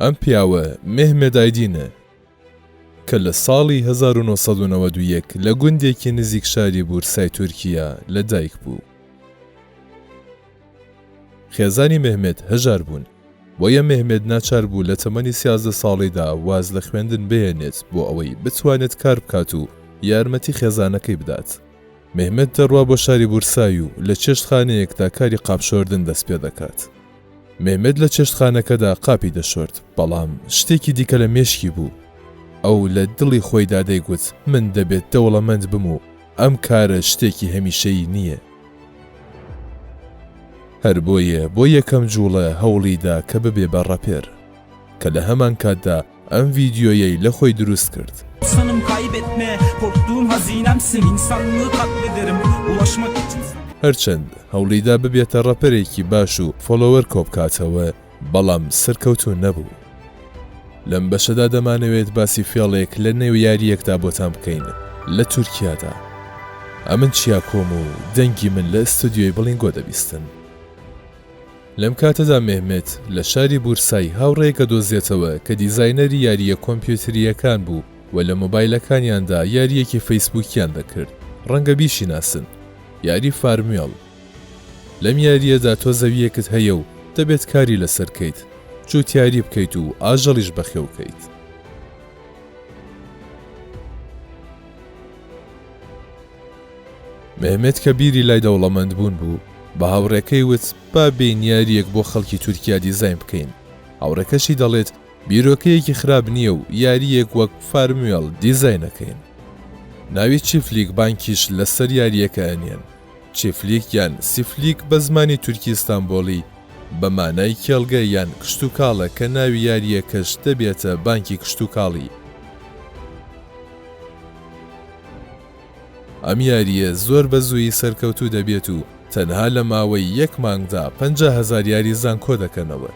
ئەم پیاوە مێحمێد ئایدینە کە لە ساڵی 1991 لە گوندێکی نزیک شاری بورسای تورکیا لەدایک بوو. خێزانی مێحمێد هەژار بوون، بۆیە مێحمێد ناچار بوو لە تەمەنی 13 ساڵیدا واز لە خوێندن بهێنێت بۆ ئەوەی بتوانێت کار بکات و یارمەتی خێزانەکەی بدات. مێحمێد دەڕوا بۆ شاری بورسای و لە چێشتخانەیەکدا کاری قاپشۆردن دەست پێ دەکات. مێحمێد لە چێشتخانەکەدا قاپی دەشۆرد، بەڵام شتێکی دیکە لە مێشکی بوو. ئەو لە دڵی خۆیدا دەیگوت من دەبێت دەوڵەمەند بم و ئەم کارە شتێکی هەمیشەیی نییە. هەر بۆیە بۆ یەکەم جوڵە هەوڵیدا kە ببێ بە ڕەپێر کە لە هەمان کاتدا ئەم ڤیدیۆیەی لە خۆی دروست کرد. هەرچەند هەوڵیدا ببێتە ڕەپەرێکی باش و فۆلۆوەر کۆبکاتەوە، بەڵام سەرکەوتوو نەبوو. لەم بەشەدا دەمانەوێت باسی فێڵێک لە نێو یاریەکدا بۆتان بکەین لە تورکیادا. ئەمن چیا کۆم و دەنگی من لە ئستودیۆی بڵینگۆ دەبیستن. لەم کاتەدا مێحمێد لە شاری بورسای هاوڕێیەکە دۆزێتەوە کە دیزاینەری یاریە کۆمپیوتریەکان بوو و لە مۆبایلەکانیاندا یاریەکی فەیسبووکیان دەکرد، ڕەنگە بیشیناسن، یاری فارمیۆڵ. لەم یاریەدا تۆ زەویەکت هەیە و دەبێت کاری لەسەرکەیت، جووتیاری بکەیت و ئاژەڵیش بەخێو بکەیت. مێحمێد کە بیری لای دەوڵەمەند بوون بوو، بە هاوڕێکەی وت با بین یاریەک بۆ خەڵکی تورکیا دیزاین بکەین. هاوڕێکەشی دەڵێت بیرۆکەیەکی خراپ نییە و یاریەک وەک فارمیۆڵ دیزاینەکەین. ناوی چیفلیک بانکیش لەسەر یاریەکە ئەنێن. چیفلیک یان سیفلیک بە زمانی تورکی ئیستانبۆڵی بە مانای کێڵگە یان کشتوکاڵە کە ناوی یاریەکەش دەبێتە بانکی کشتوکاڵی. ئەم یاریە زۆر بە زووی سەرکەوتوو دەبێت و تەنها لە ماوەی 1 مانگدا 50,000 یاریزان کۆ دەکەنەوە.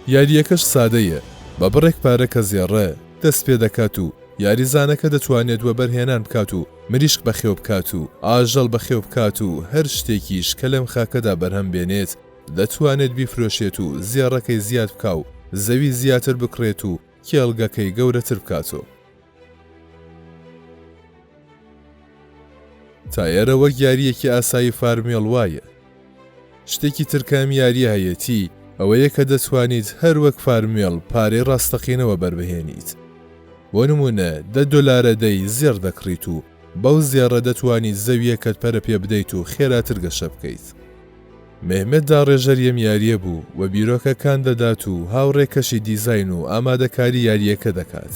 یاریەکەش سادەیە، بە بڕێک پارە کە زێڕە دەست پێ دەکات و یاریزانەکە دەتوانێت وە بەرهێنان بکات و مریشک بەخێو بکات و ئاژەڵ بەخێو بکات و هەر شتێکیش کە لەم خاکەدا بەرهەم بێنێت دەتوانێت بیفرۆشێت و زیێڕەکەی زیاد بکا و زەوی زیاتر بکڕێت و کێڵگەکەی گەورەتر بکاتەوە. تایەرە وەک یاریەکی ئاسایی فارمیۆڵ وایە. شتێکی ترکەم یاری هەیەتی ئەوەیە کە دەتوانیت هەر وەک فارمیۆڵ پارەی ڕاستەقینەوە بەربهێنیت. بۆ نمونە $10 دەی زێڕ دەکڕیت و بەو زێڕە دەتوانیت زەویەکەت پەرە پێ بدەیت و خێراتر گەشە بکەیت. مێحمێد داڕێژەریەم یاریە بوو و بیرۆکەکان دەدات و هاوڕێکەشی دیزاین و ئامادەکاری یاریەکە دەکات.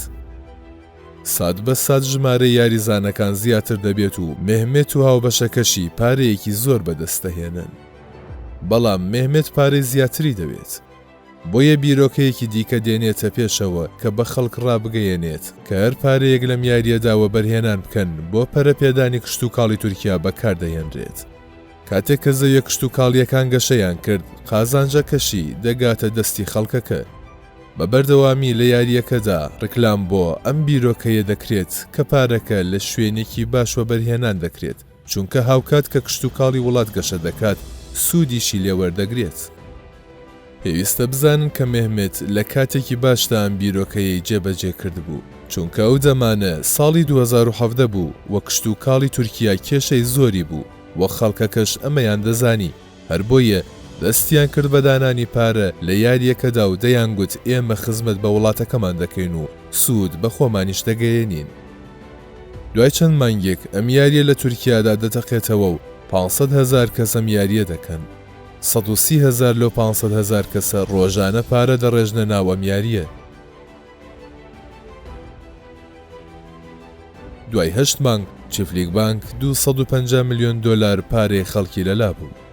ساد بە ساد ژمارە یاریزانەکان زیاتر دەبێت و مێحمێد و هاوبەشەکەشی پارەیەکی زۆر بەدەستەهێنن. بەڵام مێحمێد پارەی زیاتری دەوێت. بۆیە بیرۆکەیەکی دیکە دێنێتە پێشەوە کە بە خەڵک ڕابگەیەنێت کە هەر پارەیەک لەم یاریەداوە بەرهێنان بکەن بۆ پەرەپێدانی کشتوکاڵی تورکیا بەکاردەهێنرێت. کاتێک کە زەویە کشتوکاڵیەکان گەشەیان کرد، قازانجەکەشی دەگاتە دەستی خەڵکەکە. بە بەردەوامی لە یاریەکەدا ڕکلام بۆ ئەم بیرۆکەیە دەکرێت کە پارەکە لە شوێنێکی باشوە بەرهێنان دەکرێت، چونکە هاوکات کە کشتوکاڵی وڵات گەشە دەکات سوودیشی لێوەردەگرێت. پێویستە بزانن کە مێحمێد لە کاتێکی باشدا ئەم بیرۆکەیەی جێبەجێ کرد بوو، چونکە ئەو دەمانە ساڵی 2017 بوو و کشتوکاڵی تورکیا کێشەی زۆری بوو وە خەڵکەکەش ئەمەیان دەزانی. هەر بۆیە دەستیان کرد بە دانانی پارە لە یاریەکەدا و دەیانگوت ئێمە خزمەت بە وڵاتەکەمان دەکەین و سوود بە خۆمانیش دەگەیەنین. دوای چەند مانگێک ئەم یاریە لە تورکیادا دەتەقێتەوە و 500,000 کەس ئەم یاریە دەکەن. 130,000 لەو 500,000 کەسە ڕۆژانە پارە دەڕێژنە ناو ئەم یاریە. دوای 8 مانگ چیفلیک بانک $250 میلیۆن پارەی خەڵکی لەلا بوو.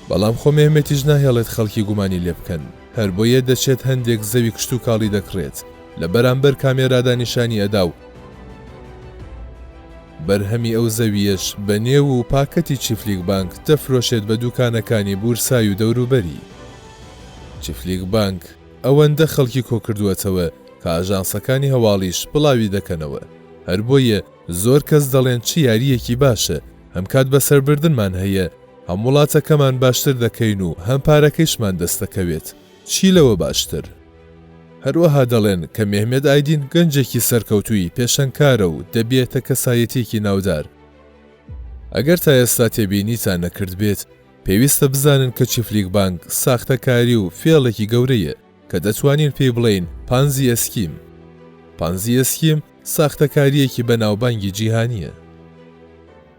بەڵام خۆ مێحمێدیش ناهێڵێت خەڵکی گومانی لێ بکەن، هەر بۆیە دەچێت هەندێک زەوی کشتوکاڵی دەکڕێت، لە بەرامبەر کامێرادا نیشانی ئەدا و بەرهەمی ئەو زەویەش بە نێو و پاکەتی چیفلیک بانک دەفرۆشێت بە دوکانەکانی بورسای و دەوروبەری. چیفلیک بانک ئەوەندە خەڵکی کۆکردووەتەوە کە ئاژانسەکانی هەواڵیش بڵاوی دەکەنەوە. هەر بۆیە زۆر کەس دەڵێن چ یاریەکی باشە، هەم کات بەسەربردنمان هەیە هەم وڵاتەکەمان باشتر دەکەین و هەم پارەکەیشمان دەستەکەوێت. چی لەوە باشتر؟ هەروەها دەڵێن کە مێحمێد ئایدین گەنجێکی سەرکەوتووی پێشەنگکارە و دەبێتە کەسایەتێکی ناودار. ئەگەر تا ئێستا تێبینیتان نەکرد بێت، پێویستە بزانن کە چیفلیک بانک ساختەکاری و فێڵێکی گەورەیە کە دەتوانین پێی بڵێین پانزی ئەسکیم. پانزی ئەسکیم ساختەکاریەکی بەناوبانگی جیهانیە.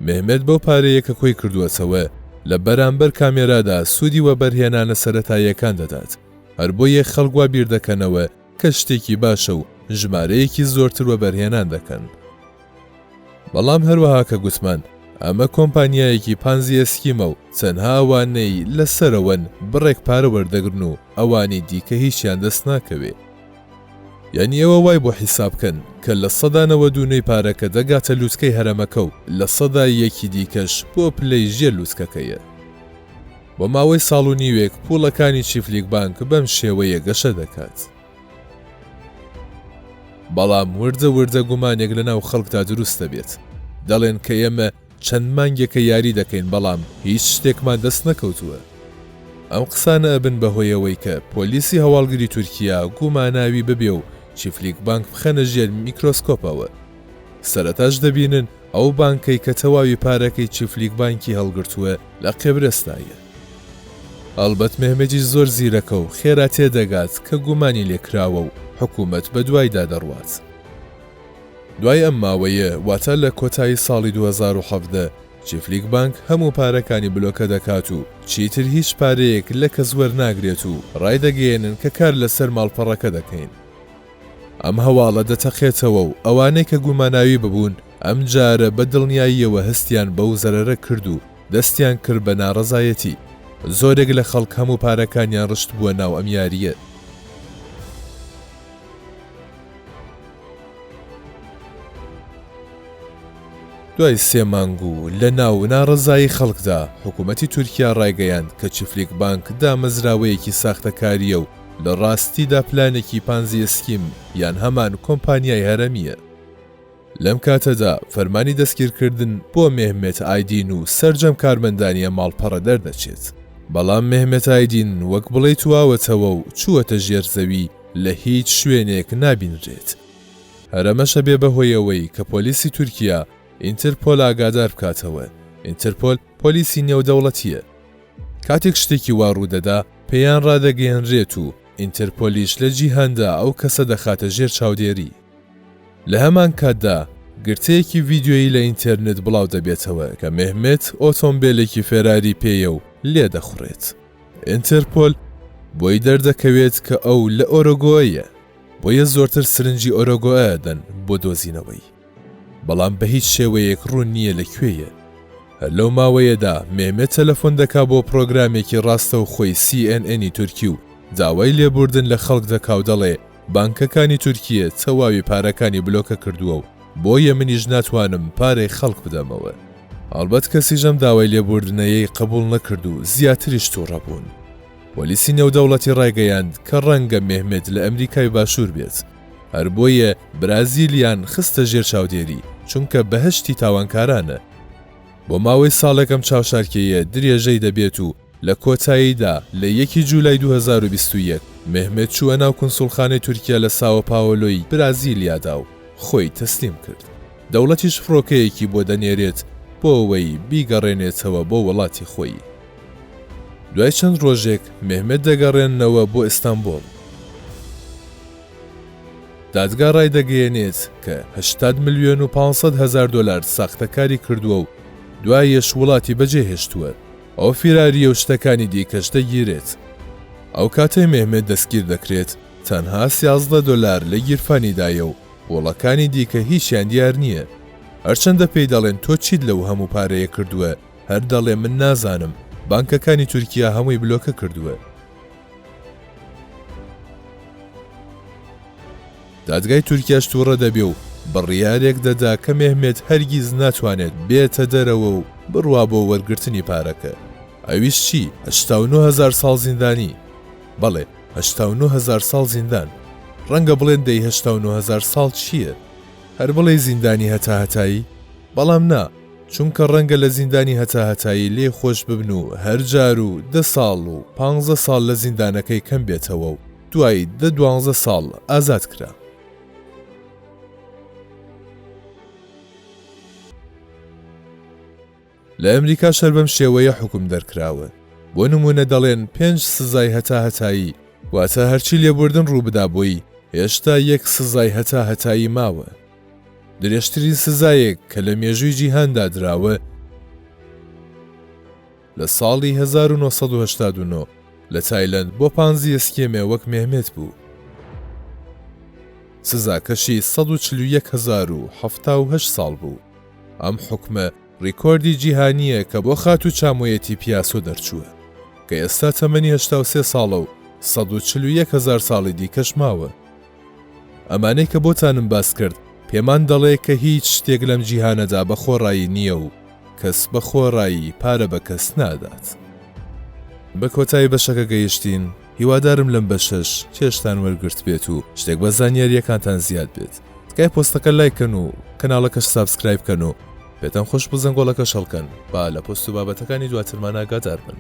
مێحمێد بەو پارەیە کە کۆی کردووەتەوە لە بەرامبەر کامێرادا سوودی وەبەرهێنانە سەرەتاییەکان دەدات، هەر بۆیە خەڵک وا بیر دەکەنەوە کە شتێکی باشە و ژمارەیەکی زۆرتر وەبەرهێنان دەکەن. بەڵام هەروەها کە گوتمان ئەمە کۆمپانیایەکی پانزی ئەسکیمە و چەندها ئەوانەی لەسەرەوەن بڕێک پارە وەردەگرن و ئەوانی دیکە هیچیان دەست ناکەوێ. یعنی ئەوە وای بۆ حیساب بکەن کە لە 92 پارەکە دەگاتە لووتکەی هەرەمەکە و لە 100 دیکەش بۆ پلەی ژێر لووتکەکەیە. بۆ ماوەی ساڵ و نیوێک پوڵەکانی چیفلیک بانک بەم شێوەیە گەشە دەکات. بەڵام وردە گومانێک لەناو خەڵکدا دروست دەبێت. دەڵێن کە ئێمە چەند مانگێکە یاری دەکەین بەڵام هیچ شتێکمان دەست نەکەوتووە. ئەم قسانە ئەبن بەهۆیەوەی کە پۆلیسی هەواڵگری تورکیا گوماناوی ببێ و چیفلیک بانک بخەنە ژێر میکرۆسکۆپەوە. سەرەتاش دەبینن ئەو بانکەی کە تەواوی پارەکەی چیفلیک بانکی هەڵگرتووە لە قێبرستایە. ئەلبەت مێحمێدی زۆر زیرەکە و خێرا تێدەگات کە گومانی لێکراوە و حکوومەت بە دوایدا دەڕوات. دوای ئەم ماوەیە واتە لە کۆتایی ساڵی 2017 چیفلیک بانک هەموو پارەکانی بلۆکە دەکات و چیتر هیچ پارەیەک لە کەس وەرناگرێت و ڕایدەگەێنن کە کار لەسەر ماڵپەڕەکە دەکەین. ئەم هەواڵە دەتەقێتەوە و ئەوانەی کە گوماناوی ببوون ئەم جارە بە دڵنیاییەوە هەستیان بەو زەرەرە کرد و دەستیان کرد بە ناڕەزایەتی. زۆرێک لە خەڵک هەموو پارەکانیان ڕشت بووە ناو ئەم یاریە. دوای 3 مانگ و لە ناو ناڕەزایی خەڵکدا حکوومەتی تورکیا ڕایگەیاند کە چیفلیک بانک دامەزراوەیەکی ساختەکاریە و لە ڕاستیدا پلانێکی پانزی ئەسکیم یان هەمان کۆمپانیای هەرەمیە. لەم کاتەدا فەرمانی دەستگیرکردن بۆ مێحمێد ئایدین و سەرجەم کارمەندانیە ماڵپەڕە دەردەچێت. بەڵام مێحمێد ئایدین وەک بڵێ تواوەتەوە و چووەتە ژێر زەوی لە هیچ شوێنێک نابینرێت. هەرەمەشە بێ بەهۆیەوەی کە پۆلیسی تورکیا ئینترپۆل ئاگادار بکاتەوە. ئینترپۆل پۆلیسی نێودەوڵەتیە. کاتێک شتێکی وا ڕوودەدا پێیان ڕادەگەیەنرێت و ئینترپۆلیش لە جیهاندا ئەو کەسە دەخاتە ژێر چاودێری. لە هەمان کاتدا گرتەیەکی ڤیدیۆیی لە ئینتەرنێت بڵاو دەبێتەوە کە مێحمێد ئۆتۆمبیلێکی فێراری پێیە و لێ دەخوڕێت. ئینترپۆل بۆی دەردەکەوێت کە ئەو لە ئۆرۆگۆیە، بۆیە زۆرتر سرنجی ئۆرۆگۆیە دەن بۆ دۆزینەوەی. بەڵام بە هیچ شێوەیەک ڕوون نییە لەکوێیە. هەر لەو ماوەیەدا مێحمێد تەلەفۆن دەکا بۆ پرۆگرامێکی ڕاستە و خۆی CNN تورکی و داوای لێبوردن لە خەڵک دەکا و دەڵێ بانکەکانی تورکیە تەواوی پارەکانی بلۆکە کردووە و بۆیە منیش ناتوانم پارەی خەڵک بدەمەوە. ئەلبەت کەسیژەم داوای لێبوردنەیەی قبول نەکرد و زیاتریش تووڕە بوون. پۆلیسی نێودەوڵەتی ڕایگەیاند کە ڕەنگە مێحمێد لە ئەمریکای باشوور بێت. هەر بۆیە برازیلیان خستە ژێر چاودێری چونکە بەهشتی تاوانکارانە. بۆ ماوەی ساڵێکم چاوشارکێیە درێژەی دەبێت و لە کۆتاییدا لە 1 جوولای 2021 مێحمێد چووە ناو کونسوڵخانەی تورکیا لە ساوە پاولۆی برازیلیادا و خۆی تەسلیم کرد. دەوڵەتیش فڕۆکەیەکی بۆ دەنێرێت بۆ ئەوەی بیگەڕێنێتەوە بۆ وڵاتی خۆی. دوای چەند ڕۆژێک مێحمێد دەگەڕێنەوە بۆ ئیستانبول. دادگا ڕایدەگەیەنێت کە 80 ملیۆن و 500 هزار دلار ساختەکاری کردووە و دوایەش وڵاتی بەجێهێشتووە. ئەو فیراریە و شتەکانی دیکەش دەگیرێت. ئەو کاتەی مێحمێد دەستگیر دەکرێت تەنها 13 دلار لە گیرفانیدایە و وڵەکانی دیکە هیچیان دیار نییە. هەرچەندە پێی دەڵێن تۆ چیت لەو هەموو پارەیە کردووە، هەر دەڵێ من نازانم، بانکەکانی تورکیا هەمووی بلۆکە کردووە. دادگای تورکیاش تووڕە دەبێ و بڕیارێک دەدا کە مێحمێد هەرگیز ناتوانێت بێتە دەرەوە و بڕوا بۆ وەرگرتنی پارەکە. ئەویش چی؟ 89,000 ساڵ زیندانی؟ بەڵێ 89,000 ساڵ زیندان. ڕەنگە بڵێن دەی 89,000 ساڵ چییە؟ هەر بڵێ زیندانی هەتا هەتایی؟ بەڵام نا، چونکە ڕەنگە لە زیندانی هەتاهەتایی لێ خۆش ببن و هەرجار و 10 ساڵ و 15 ساڵ لە زیندانەکەی کەم بێتەوە و دوای 12 ساڵ ئازاد کرا. لە ئەمریکا شەر بەم شێوەیە حکوم دەرکراوە. بۆ نمونە دەڵێن 5 سزای هەتاهەتایی واتە هەرچی لێبوردن ڕووبدا بووی هێشتا 1 سزای هەتاهەتایی ماوە. درێژترین سزایەک کە لە مێژووی جیهاندا دراوە لە ساڵی 1989 لە تایلەند بۆ پانزی ئەسکێمێ وەک مێمێت بوو. سزاکەشی 141,078 ساڵ بوو. ئەم حکمە ڕیکۆردی جیهانیە کە بۆ خات و چامۆیەتی پیاسۆ دەرچووە کە ئێستا تەمەنی 83 ساڵە و 141,000 ساڵی دیکەش ماوە. ئەمانەی کە بۆتانم باس کرد پێمان دەڵێ کە هیچ شتێک لەم جیهانەدا بە خۆڕایی نییە و کەس بە خۆڕایی پارە بە کەس نادات. بە کۆتایی بەشەکە گەیشتین، هیوادارم لەم بەشەش چێشتان وەرگرت بێت و شتێک بە زانیاریەکانتان زیاد بێت. تکای پۆستەکە لایکەن و کەناڵەکەش سابسکرایب کەن و پێتان خۆش بزەنگۆڵەکە شەڵکەن با لە پۆست و بابەتەکانی دواترمان ئاگادار بن.